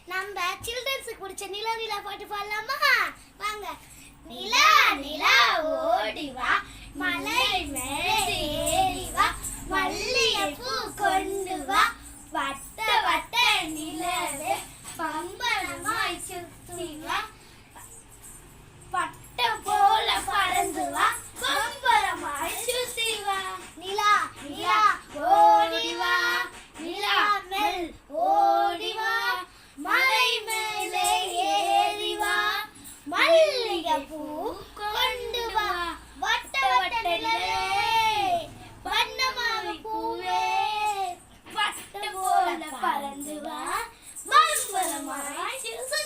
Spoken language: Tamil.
நம்ம சில்ட்ரன்ஸுக்கு பிடிச்ச நிலா நிலா பாட்டு பாடலாமா? வாங்க. நிலா நிலா ஓடி வா, மலை மேலே ஏறி வா, மல்லிகைப்பூ கொண்டு வா, வட்ட வட்ட நிலவே பம்பரமாய் சுத்தி வா, பட்டம் போல பறந்து வா, பம்பரமாய் சுத்தி வா. நிலா நிலா ஓடி வா, நிலா மேல் ஓடி வா, மலை மேலே ஏறி வா, மல்லிகைப்பூ கொண்டு வா, வட்ட வட்ட நிலவே வண்ணமாவி பூவே, பட்டம் போல பறந்து வா, பம்பரமாய் சுத்தி